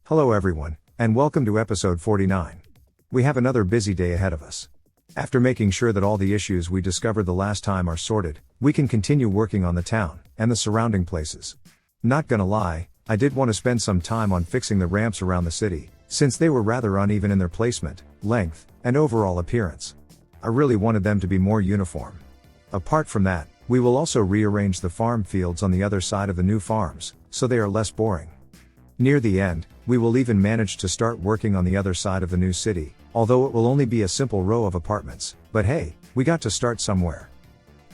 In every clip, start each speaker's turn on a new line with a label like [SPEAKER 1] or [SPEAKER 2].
[SPEAKER 1] Hello everyone, and welcome to episode 49. We have another busy day ahead of us. After making sure that all the issues we discovered the last time are sorted, we can continue working on the town and the surrounding places. Not gonna lie, I did want to spend some time on fixing the ramps around the city, since they were rather uneven in their placement, length, and overall appearance. I really wanted them to be more uniform. Apart from that, we will also rearrange the farm fields on the other side of the new farms, so they are less boring. Near the end, we will even manage to start working on the other side of the new city, although it will only be a simple row of apartments, but hey, we got to start somewhere.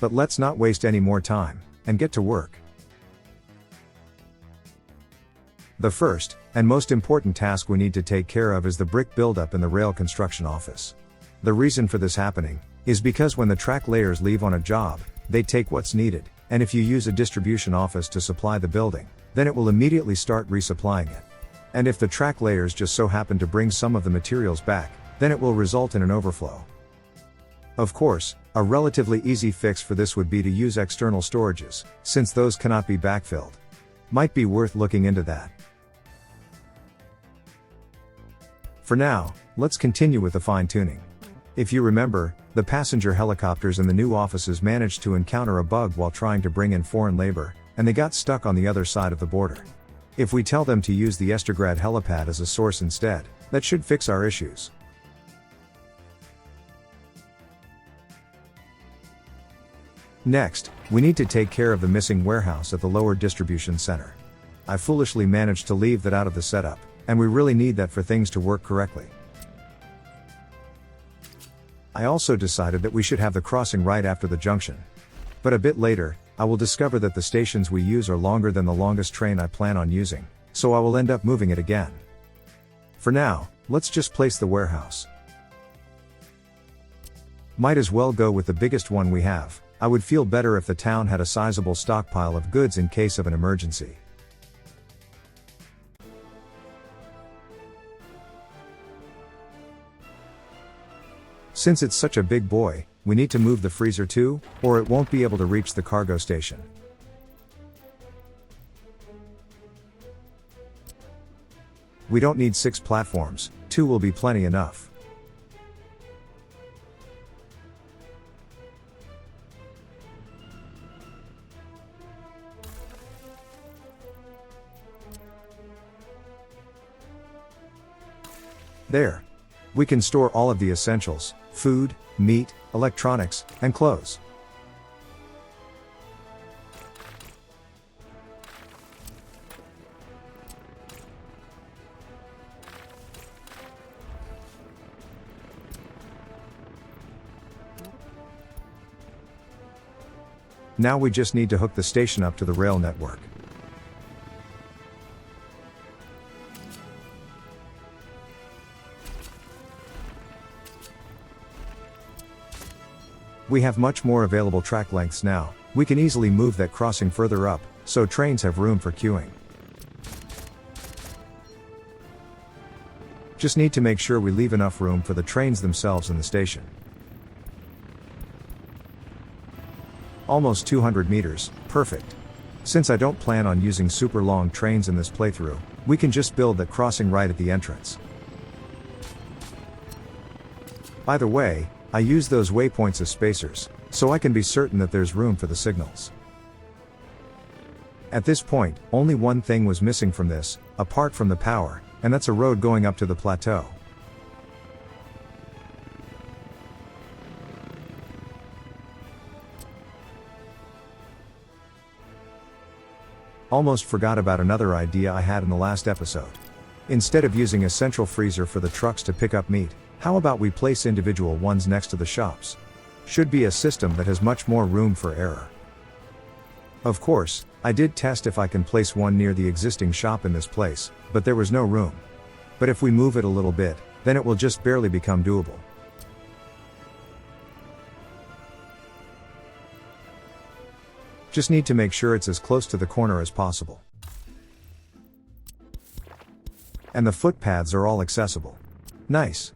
[SPEAKER 1] But let's not waste any more time, and get to work. The first, and most important task we need to take care of is the brick buildup in the rail construction office. The reason for this happening, is because when the track layers leave on a job, they take what's needed, and if you use a distribution office to supply the building, then it will immediately start resupplying it. And if the track layers just so happen to bring some of the materials back, then it will result in an overflow. Of course, a relatively easy fix for this would be to use external storages, since those cannot be backfilled. Might be worth looking into that. For now, let's continue with the fine-tuning. If you remember, the passenger helicopters in the new offices managed to encounter a bug while trying to bring in foreign labor, and they got stuck on the other side of the border. If we tell them to use the Estergrad helipad as a source instead, that should fix our issues. Next, we need to take care of the missing warehouse at the lower distribution center. I foolishly managed to leave that out of the setup, and we really need that for things to work correctly. I also decided that we should have the crossing right after the junction. But a bit later, I will discover that the stations we use are longer than the longest train I plan on using, so I will end up moving it again. For now, let's just place the warehouse. Might as well go with the biggest one we have. I would feel better if the town had a sizable stockpile of goods in case of an emergency. Since it's such a big boy, we need to move the freezer too, or it won't be able to reach the cargo station. We don't need 6 platforms, 2 will be plenty enough. There. We can store all of the essentials: food, meat, electronics, and clothes. Now we just need to hook the station up to the rail network. We have much more available track lengths now. We can easily move that crossing further up, so trains have room for queuing. Just need to make sure we leave enough room for the trains themselves in the station. Almost 200 meters, perfect. Since I don't plan on using super long trains in this playthrough, we can just build that crossing right at the entrance. By the way, I use those waypoints as spacers, so I can be certain that there's room for the signals. At this point, only one thing was missing from this, apart from the power, and that's a road going up to the plateau. Almost forgot about another idea I had in the last episode. Instead of using a central freezer for the trucks to pick up meat, how about we place individual ones next to the shops? Should be a system that has much more room for error. Of course, I did test if I can place one near the existing shop in this place, but there was no room. But if we move it a little bit, then it will just barely become doable. Just need to make sure it's as close to the corner as possible. And the footpaths are all accessible. Nice.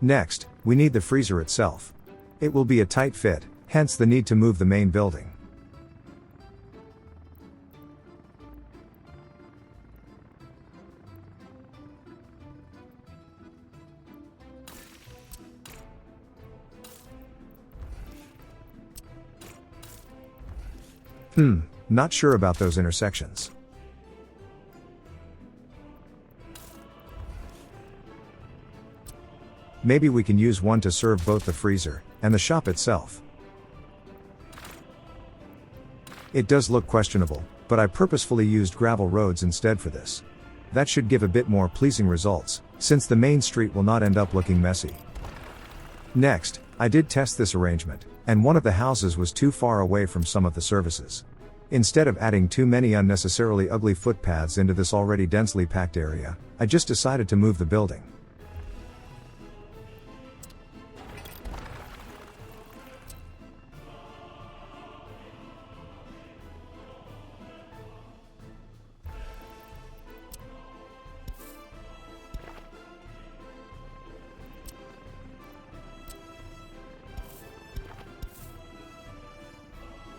[SPEAKER 1] Next, we need the freezer itself. It will be a tight fit, hence the need to move the main building. Not sure about those intersections. Maybe we can use one to serve both the freezer and the shop itself. It does look questionable, but I purposefully used gravel roads instead for this. That should give a bit more pleasing results, since the main street will not end up looking messy. Next, I did test this arrangement, and one of the houses was too far away from some of the services. Instead of adding too many unnecessarily ugly footpaths into this already densely packed area, I just decided to move the building.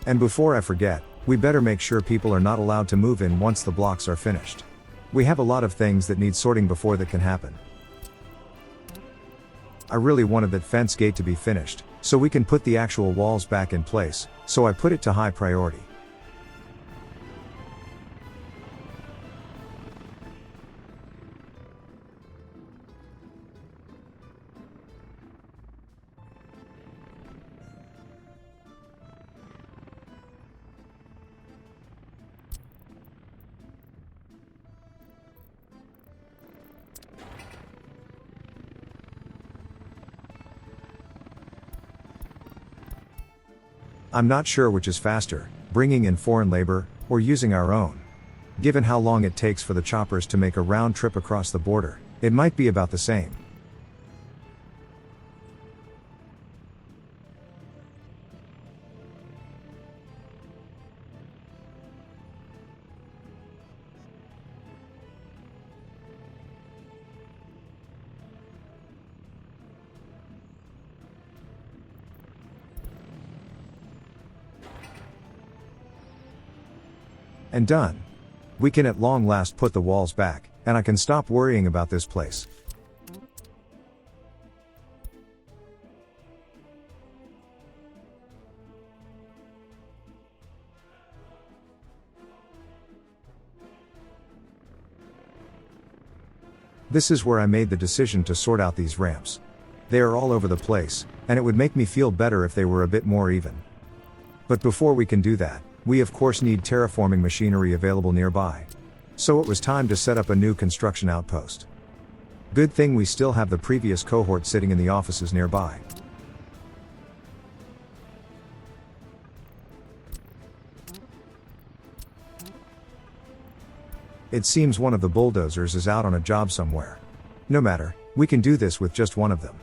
[SPEAKER 1] And before I forget, we better make sure people are not allowed to move in once the blocks are finished. We have a lot of things that need sorting before that can happen. I really wanted that fence gate to be finished, so we can put the actual walls back in place, so I put it to high priority. I'm not sure which is faster, bringing in foreign labor, or using our own. Given how long it takes for the choppers to make a round trip across the border, it might be about the same. And done. We can at long last put the walls back, and I can stop worrying about this place. This is where I made the decision to sort out these ramps. They are all over the place, and it would make me feel better if they were a bit more even. But before we can do that, we of course need terraforming machinery available nearby. So it was time to set up a new construction outpost. Good thing we still have the previous cohort sitting in the offices nearby. It seems one of the bulldozers is out on a job somewhere. No matter, we can do this with just one of them.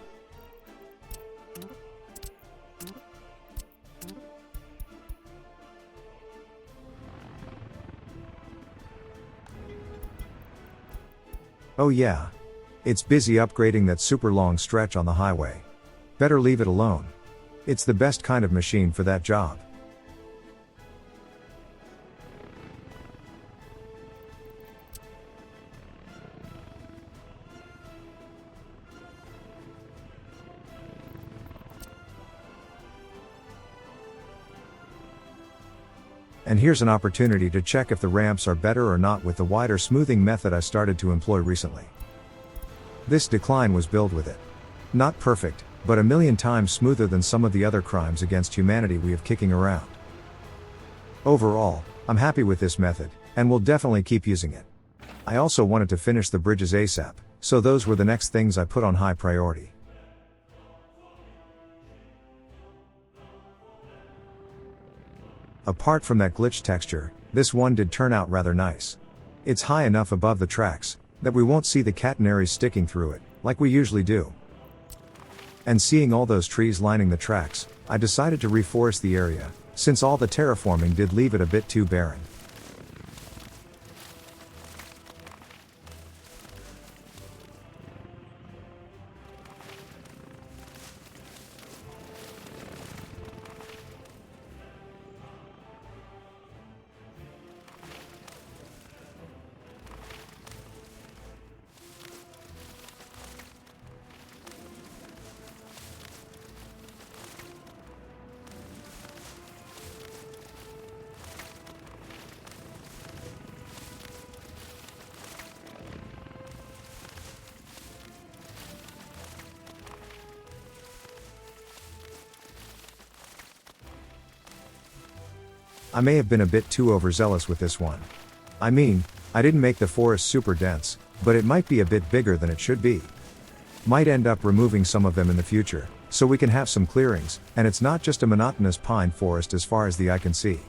[SPEAKER 1] Oh yeah. It's busy upgrading that super long stretch on the highway. Better leave it alone. It's the best kind of machine for that job. And here's an opportunity to check if the ramps are better or not with the wider smoothing method I started to employ recently. This decline was built with it. Not perfect, but a million times smoother than some of the other crimes against humanity we have kicking around. Overall, I'm happy with this method, and will definitely keep using it. I also wanted to finish the bridges ASAP, so those were the next things I put on high priority. Apart from that glitch texture, this one did turn out rather nice. It's high enough above the tracks that we won't see the catenaries sticking through it, like we usually do. And seeing all those trees lining the tracks, I decided to reforest the area, since all the terraforming did leave it a bit too barren. I may have been a bit too overzealous with this one. I mean, I didn't make the forest super dense, but it might be a bit bigger than it should be. Might end up removing some of them in the future, so we can have some clearings, and it's not just a monotonous pine forest as far as the eye can see.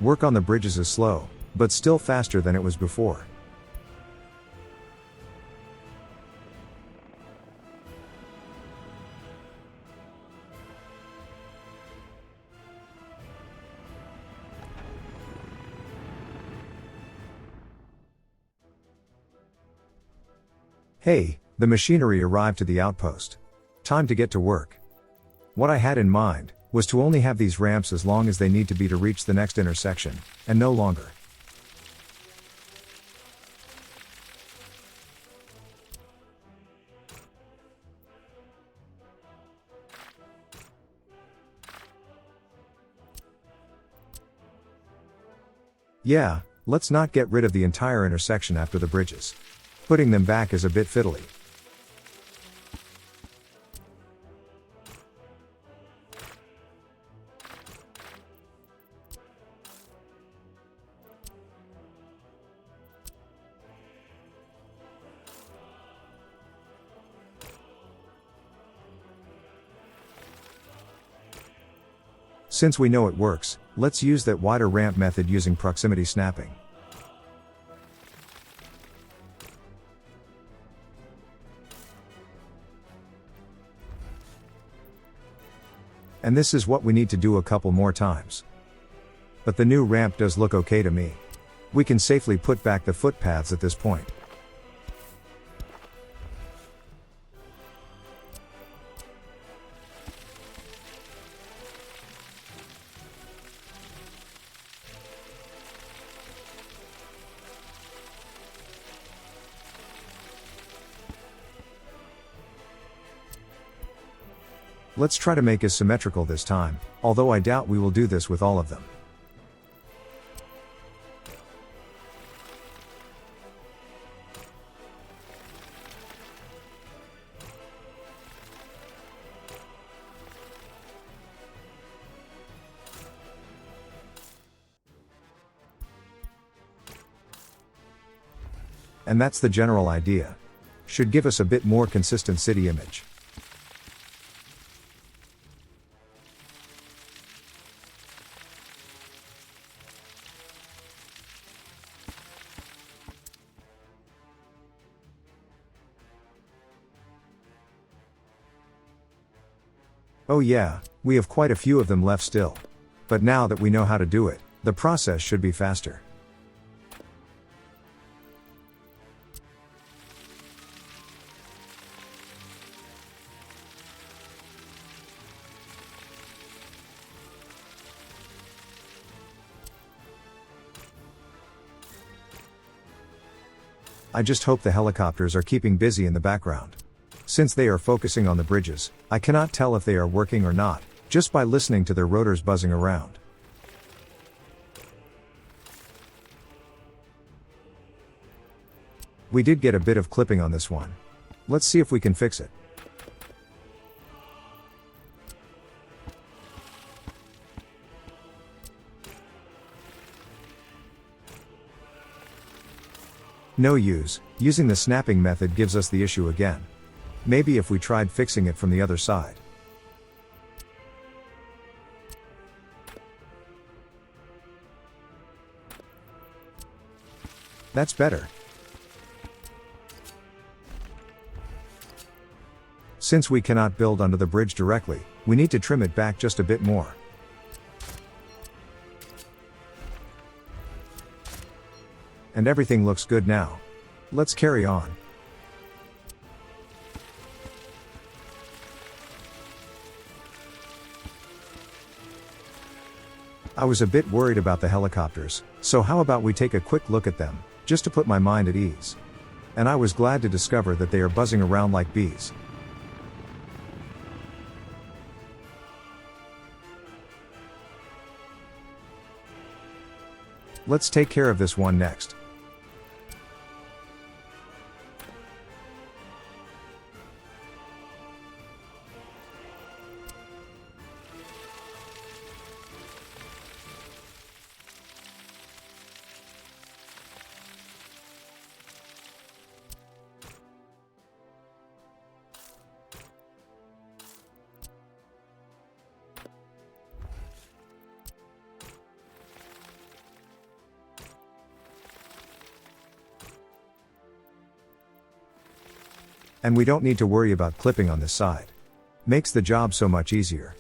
[SPEAKER 1] Work on the bridges is slow, but still faster than it was before. Hey, the machinery arrived to the outpost. Time to get to work. What I had in mind was to only have these ramps as long as they need to be to reach the next intersection, and no longer. Yeah, let's not get rid of the entire intersection after the bridges. Putting them back is a bit fiddly. Since we know it works, let's use that wider ramp method using proximity snapping. And this is what we need to do a couple more times. But the new ramp does look okay to me. We can safely put back the footpaths at this point. Let's try to make it symmetrical this time, although I doubt we will do this with all of them. And that's the general idea. Should give us a bit more consistent city image. Oh yeah, we have quite a few of them left still. But now that we know how to do it, the process should be faster. I just hope the helicopters are keeping busy in the background. Since they are focusing on the bridges, I cannot tell if they are working or not, just by listening to their rotors buzzing around. We did get a bit of clipping on this one. Let's see if we can fix it. No use, using the snapping method gives us the issue again. Maybe if we tried fixing it from the other side. That's better. Since we cannot build under the bridge directly, we need to trim it back just a bit more. And everything looks good now. Let's carry on. I was a bit worried about the helicopters, so how about we take a quick look at them, just to put my mind at ease. And I was glad to discover that they are buzzing around like bees. Let's take care of this one next. And we don't need to worry about clipping on this side. Makes the job so much easier.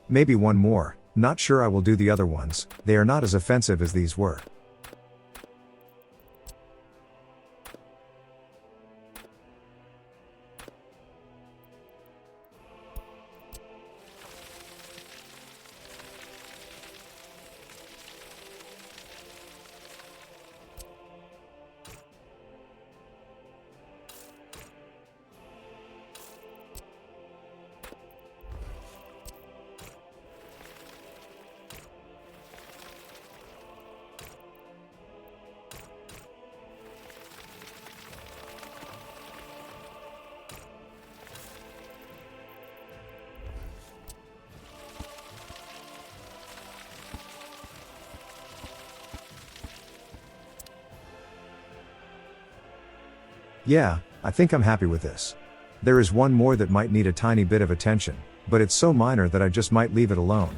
[SPEAKER 1] Maybe one more, not sure I will do the other ones, they are not as offensive as these were. Yeah, I think I'm happy with this. There is one more that might need a tiny bit of attention, but it's so minor that I just might leave it alone.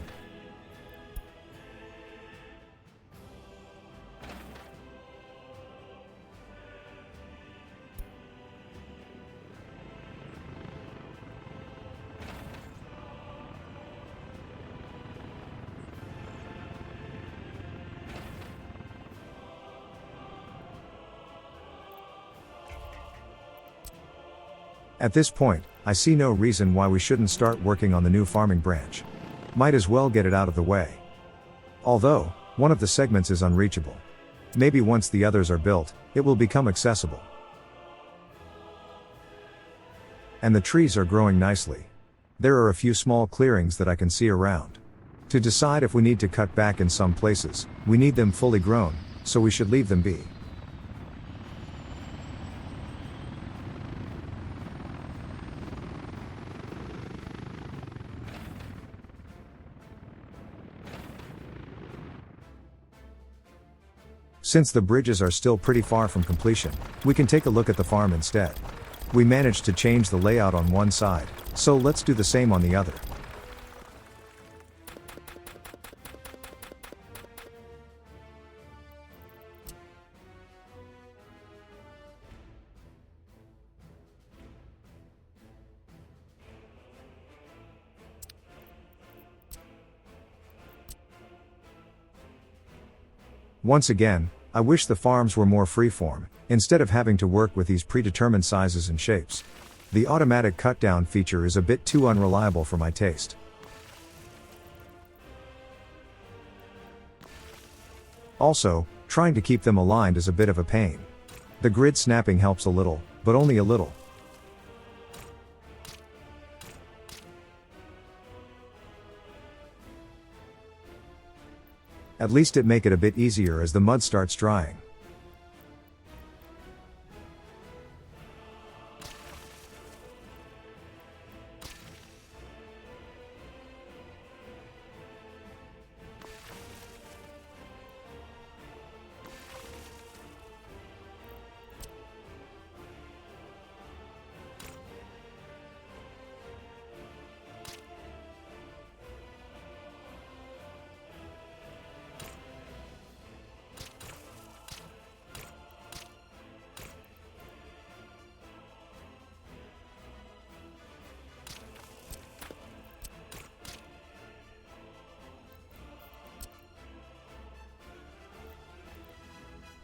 [SPEAKER 1] At this point, I see no reason why we shouldn't start working on the new farming branch. Might as well get it out of the way. Although, one of the segments is unreachable. Maybe once the others are built, it will become accessible. And the trees are growing nicely. There are a few small clearings that I can see around. To decide if we need to cut back in some places, we need them fully grown, so we should leave them be. Since the bridges are still pretty far from completion, we can take a look at the farm instead. We managed to change the layout on one side, so let's do the same on the other. Once again, I wish the farms were more freeform, instead of having to work with these predetermined sizes and shapes. The automatic cut-down feature is a bit too unreliable for my taste. Also, trying to keep them aligned is a bit of a pain. The grid snapping helps a little, but only a little. At least it make it a bit easier as the mud starts drying.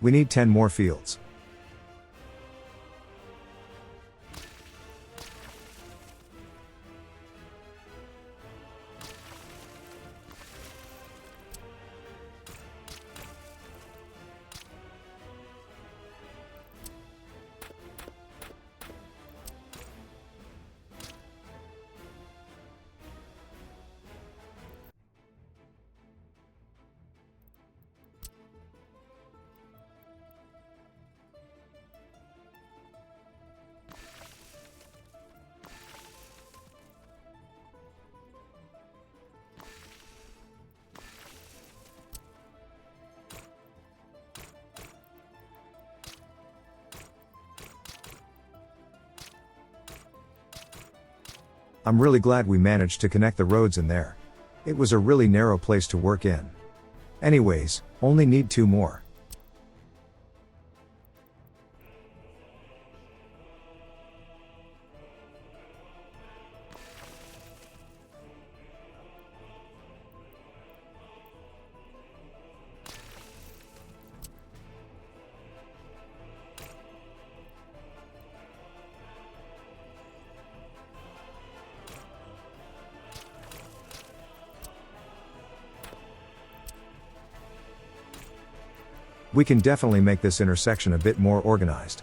[SPEAKER 1] We need 10 more fields. I'm really glad we managed to connect the roads in there. It was a really narrow place to work in. Anyways, only need 2 more. We can definitely make this intersection a bit more organized.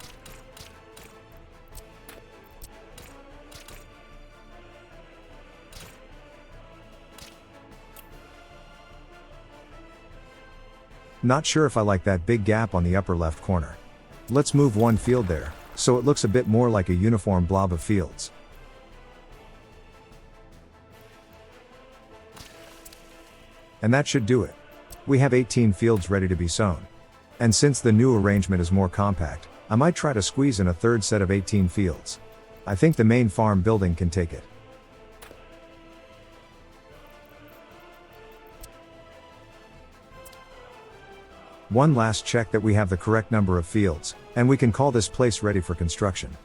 [SPEAKER 1] Not sure if I like that big gap on the upper left corner. Let's move 1 field there, so it looks a bit more like a uniform blob of fields. And that should do it. We have 18 fields ready to be sown. And since the new arrangement is more compact, I might try to squeeze in a third set of 18 fields. I think the main farm building can take it. One last check that we have the correct number of fields, and we can call this place ready for construction.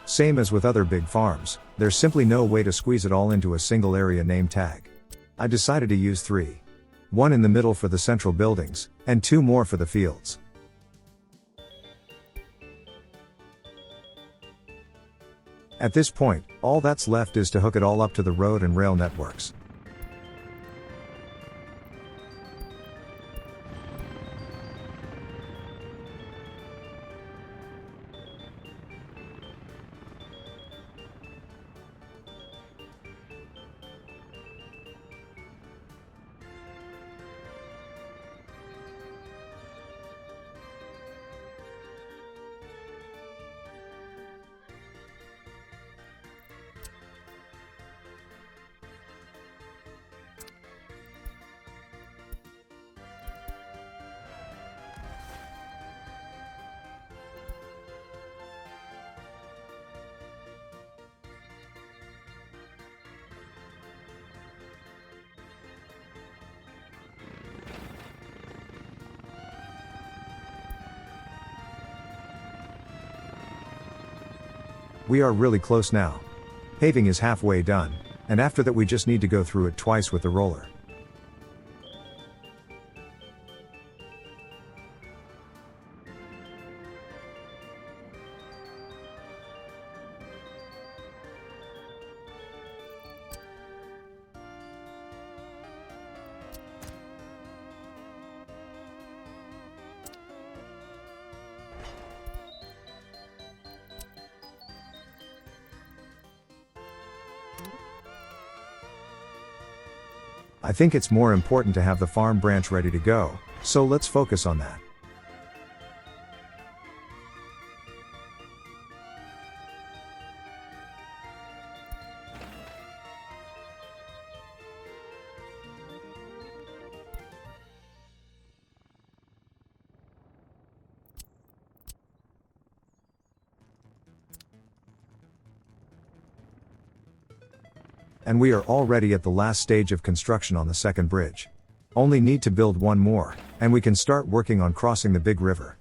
[SPEAKER 1] Same as with other big farms, there's simply no way to squeeze it all into a single area name tag. I decided to use 3. 1 in the middle for the central buildings, and 2 more for the fields. At this point, all that's left is to hook it all up to the road and rail networks. We are really close now. Paving is halfway done, and after that we just need to go through it twice with the roller. I think it's more important to have the farm branch ready to go, so let's focus on that. And we are already at the last stage of construction on the second bridge. Only need to build one more, and we can start working on crossing the big river.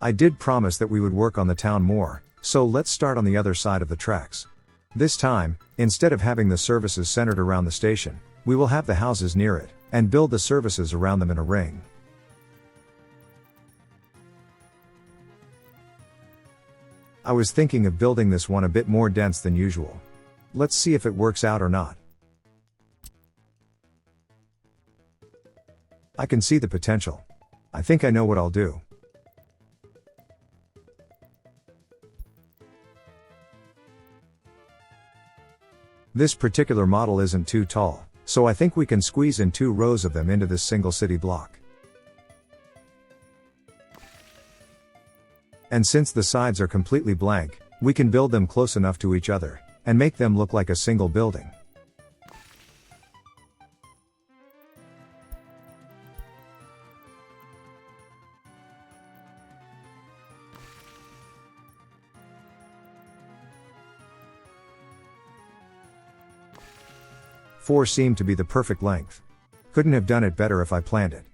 [SPEAKER 1] I did promise that we would work on the town more, so let's start on the other side of the tracks. This time, instead of having the services centered around the station, we will have the houses near it, and build the services around them in a ring. I was thinking of building this one a bit more dense than usual. Let's see if it works out or not. I can see the potential. I think I know what I'll do. This particular model isn't too tall, so I think we can squeeze in 2 rows of them into this single city block. And since the sides are completely blank, we can build them close enough to each other, and make them look like a single building. Four seemed to be the perfect length. Couldn't have done it better if I planned it.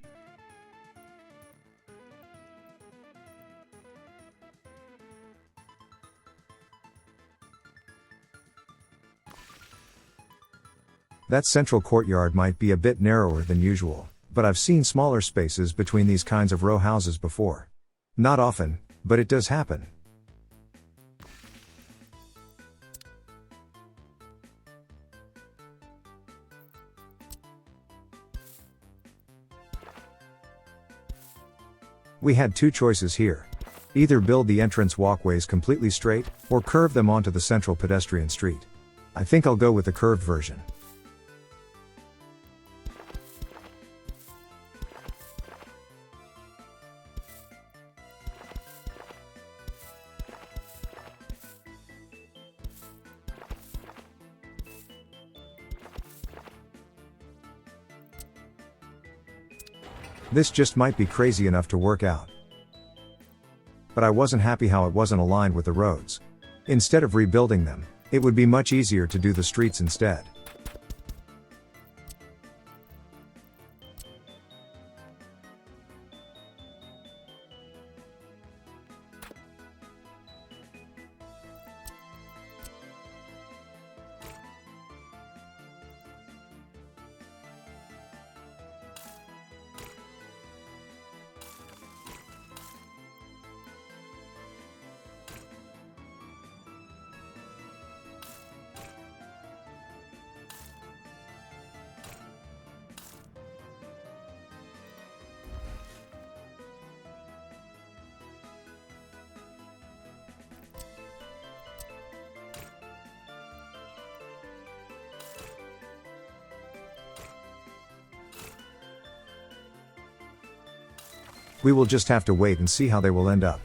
[SPEAKER 1] That central courtyard might be a bit narrower than usual, but I've seen smaller spaces between these kinds of row houses before. Not often, but it does happen. We had 2 choices here. Either build the entrance walkways completely straight, or curve them onto the central pedestrian street. I think I'll go with the curved version. This just might be crazy enough to work out. But I wasn't happy how it wasn't aligned with the roads. Instead of rebuilding them, it would be much easier to do the streets instead. We will just have to wait and see how they will end up.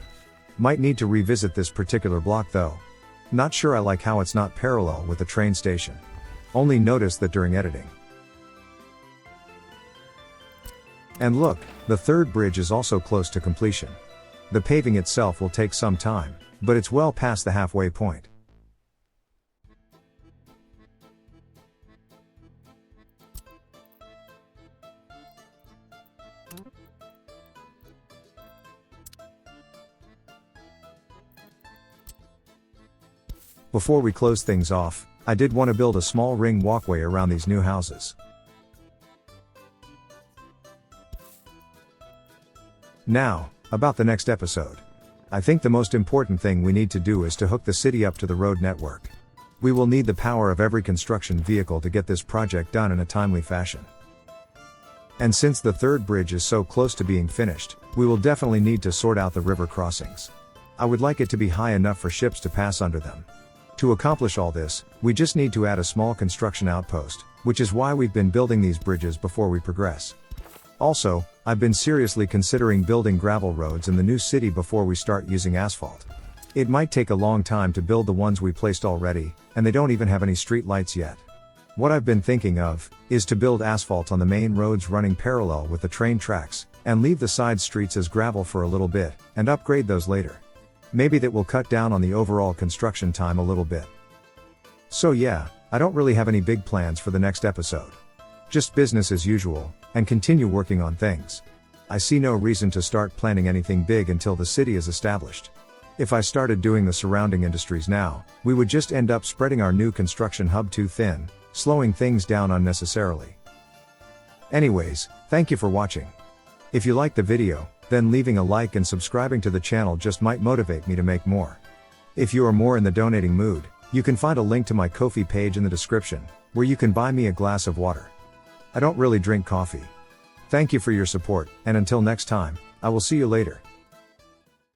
[SPEAKER 1] Might need to revisit this particular block though. Not sure I like how it's not parallel with the train station. Only noticed that during editing. And look, the third bridge is also close to completion. The paving itself will take some time, but it's well past the halfway point. Before we close things off, I did want to build a small ring walkway around these new houses. Now, about the next episode. I think the most important thing we need to do is to hook the city up to the road network. We will need the power of every construction vehicle to get this project done in a timely fashion. And since the third bridge is so close to being finished, we will definitely need to sort out the river crossings. I would like it to be high enough for ships to pass under them. To accomplish all this, we just need to add a small construction outpost, which is why we've been building these bridges before we progress. Also, I've been seriously considering building gravel roads in the new city before we start using asphalt. It might take a long time to build the ones we placed already, and they don't even have any street lights yet. What I've been thinking of, is to build asphalt on the main roads running parallel with the train tracks, and leave the side streets as gravel for a little bit, and upgrade those later. Maybe that will cut down on the overall construction time a little bit. So yeah, I don't really have any big plans for the next episode. Just business as usual, and continue working on things. I see no reason to start planning anything big until the city is established. If I started doing the surrounding industries now, we would just end up spreading our new construction hub too thin, slowing things down unnecessarily. Anyways, thank you for watching. If you liked the video, then leaving a like and subscribing to the channel just might motivate me to make more. If you are more in the donating mood, you can find a link to my Ko-fi page in the description, where you can buy me a glass of water. I don't really drink coffee. Thank you for your support, and until next time, I will see you later.